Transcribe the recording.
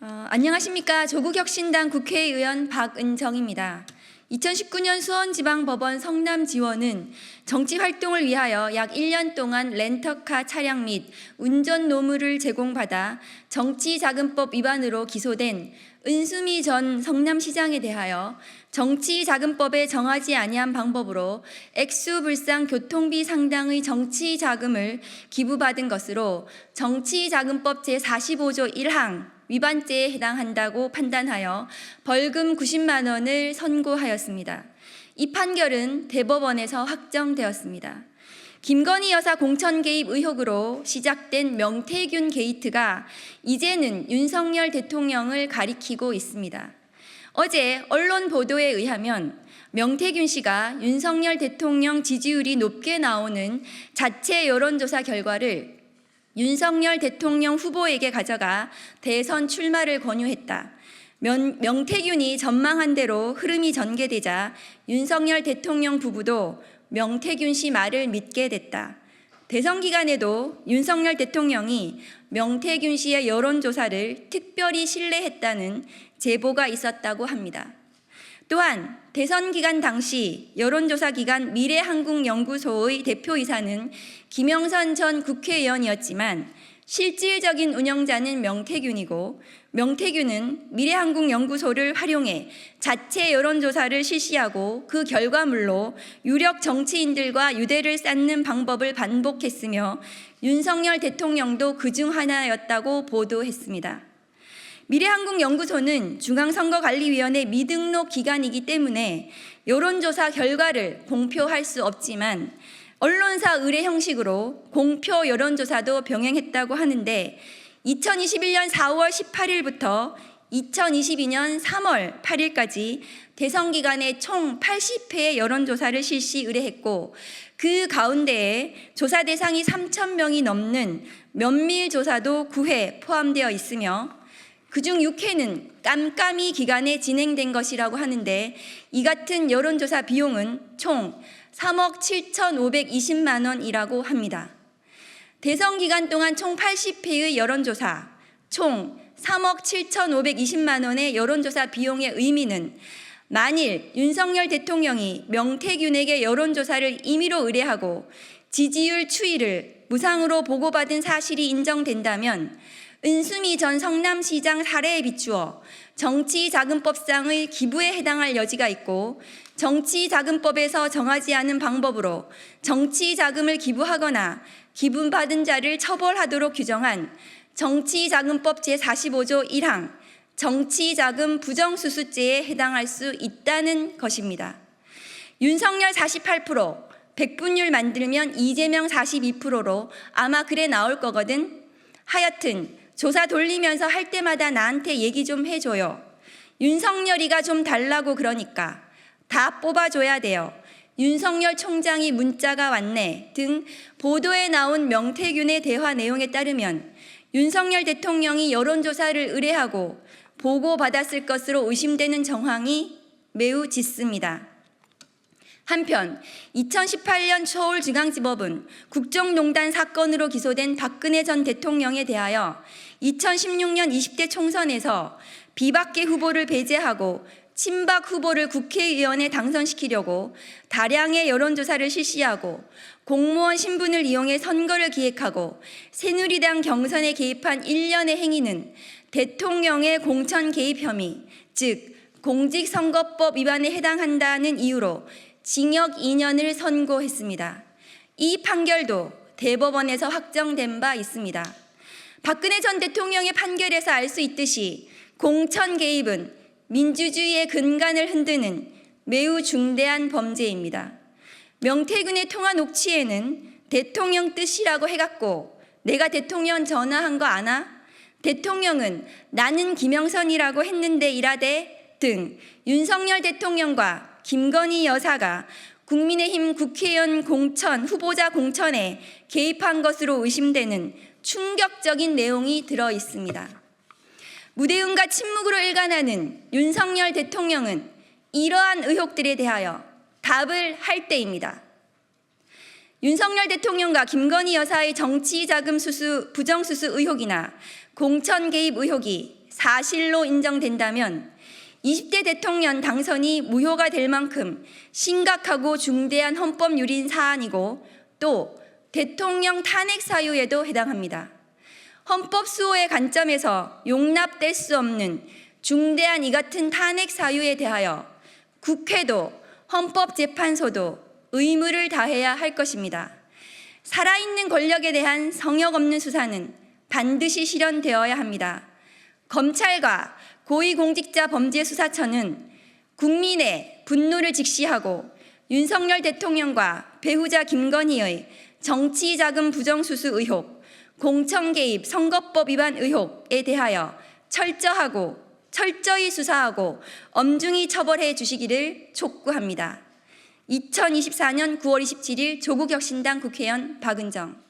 안녕하십니까. 조국혁신당 국회의원 박은정입니다. 2019년 수원지방법원 성남지원은 정치활동을 위하여 약 1년 동안 렌터카 차량 및 운전 노무를 제공받아 정치자금법 위반으로 기소된 은수미 전 성남시장에 대하여 정치자금법에 정하지 아니한 방법으로 액수불상 교통비 상당의 정치자금을 기부받은 것으로 정치자금법 제45조 1항 위반죄에 해당한다고 판단하여 벌금 90만 원을 선고하였습니다. 이 판결은 대법원에서 확정되었습니다. 김건희 여사 공천 개입 의혹으로 시작된 명태균 게이트가 이제는 윤석열 대통령을 가리키고 있습니다. 어제 언론 보도에 의하면 명태균 씨가 윤석열 대통령 지지율이 높게 나오는 자체 여론조사 결과를 윤석열 대통령 후보에게 가져가 대선 출마를 권유했다. 명태균이 전망한 대로 흐름이 전개되자 윤석열 대통령 부부도 명태균 씨 말을 믿게 됐다. 대선 기간에도 윤석열 대통령이 명태균 씨의 여론조사를 특별히 신뢰했다는 제보가 있었다고 합니다. 또한 대선 기간 당시 여론조사 기관 미래한국연구소의 대표이사는 김영선 전 국회의원이었지만 실질적인 운영자는 명태균이고 명태균은 미래한국연구소를 활용해 자체 여론조사를 실시하고 그 결과물로 유력 정치인들과 유대를 쌓는 방법을 반복했으며 윤석열 대통령도 그중 하나였다고 보도했습니다. 미래한국연구소는 중앙선거관리위원회 미등록 기관이기 때문에 여론조사 결과를 공표할 수 없지만 언론사 의뢰 형식으로 공표 여론조사도 병행했다고 하는데 2021년 4월 18일부터 2022년 3월 8일까지 대선 기간에 총 80회의 여론조사를 실시 의뢰했고 그 가운데에 조사 대상이 3,000명이 넘는 면밀조사도 9회 포함되어 있으며 그중 6회는 깜깜이 기간에 진행된 것이라고 하는데 이 같은 여론조사 비용은 총 3억 7,520만 원이라고 합니다. 대선 기간 동안 총 80회의 여론조사, 총 3억 7,520만 원의 여론조사 비용의 의미는 만일 윤석열 대통령이 명태균에게 여론조사를 임의로 의뢰하고 지지율 추이를 무상으로 보고받은 사실이 인정된다면 은수미 전 성남시장 사례에 비추어 정치자금법상의 기부에 해당할 여지가 있고 정치자금법에서 정하지 않은 방법으로 정치자금을 기부하거나 기부받은 자를 처벌하도록 규정한 정치자금법 제45조 1항 정치자금 부정수수죄에 해당할 수 있다는 것입니다. 윤석열 48%, 백분율 만들면 이재명 42%로 아마 그래 나올 거거든. 하여튼 조사 돌리면서 할 때마다 나한테 얘기 좀 해줘요. 윤석열이가 좀 달라고 그러니까 다 뽑아줘야 돼요. 윤석열 총장이 문자가 왔네 등 보도에 나온 명태균의 대화 내용에 따르면 윤석열 대통령이 여론조사를 의뢰하고 보고받았을 것으로 의심되는 정황이 매우 짙습니다. 한편 2018년 서울중앙지법은 국정농단 사건으로 기소된 박근혜 전 대통령에 대하여 2016년 20대 총선에서 비박계 후보를 배제하고 친박 후보를 국회의원에 당선시키려고 다량의 여론조사를 실시하고 공무원 신분을 이용해 선거를 기획하고 새누리당 경선에 개입한 일련의 행위는 대통령의 공천 개입 혐의, 즉 공직선거법 위반에 해당한다는 이유로 징역 2년을 선고했습니다. 이 판결도 대법원에서 확정된 바 있습니다. 박근혜 전 대통령의 판결에서 알 수 있듯이 공천 개입은 민주주의의 근간을 흔드는 매우 중대한 범죄입니다. 명태균의 통화 녹취에는 대통령 뜻이라고 해갖고 내가 대통령 전화한 거 아나? 대통령은 나는 김영선이라고 했는데 이라대 등 윤석열 대통령과 김건희 여사가 국민의힘 국회의원 공천, 후보자 공천에 개입한 것으로 의심되는 충격적인 내용이 들어 있습니다. 무대응과 침묵으로 일관하는 윤석열 대통령은 이러한 의혹들에 대하여 답을 할 때입니다. 윤석열 대통령과 김건희 여사의 정치자금 수수, 부정수수 의혹이나 공천 개입 의혹이 사실로 인정된다면 20대 대통령 당선이 무효가 될 만큼 심각하고 중대한 헌법 유린 사안이고 또 대통령 탄핵 사유에도 해당합니다. 헌법 수호의 관점에서 용납될 수 없는 중대한 이 같은 탄핵 사유에 대하여 국회도 헌법재판소도 의무를 다해야 할 것입니다. 살아있는 권력에 대한 성역 없는 수사는 반드시 실현되어야 합니다. 검찰과 고위공직자범죄수사처는 국민의 분노를 직시하고 윤석열 대통령과 배우자 김건희의 정치자금 부정수수 의혹, 공천 개입 선거법 위반 의혹에 대하여 철저히 수사하고 엄중히 처벌해 주시기를 촉구합니다. 2024년 9월 27일 조국혁신당 국회의원 박은정.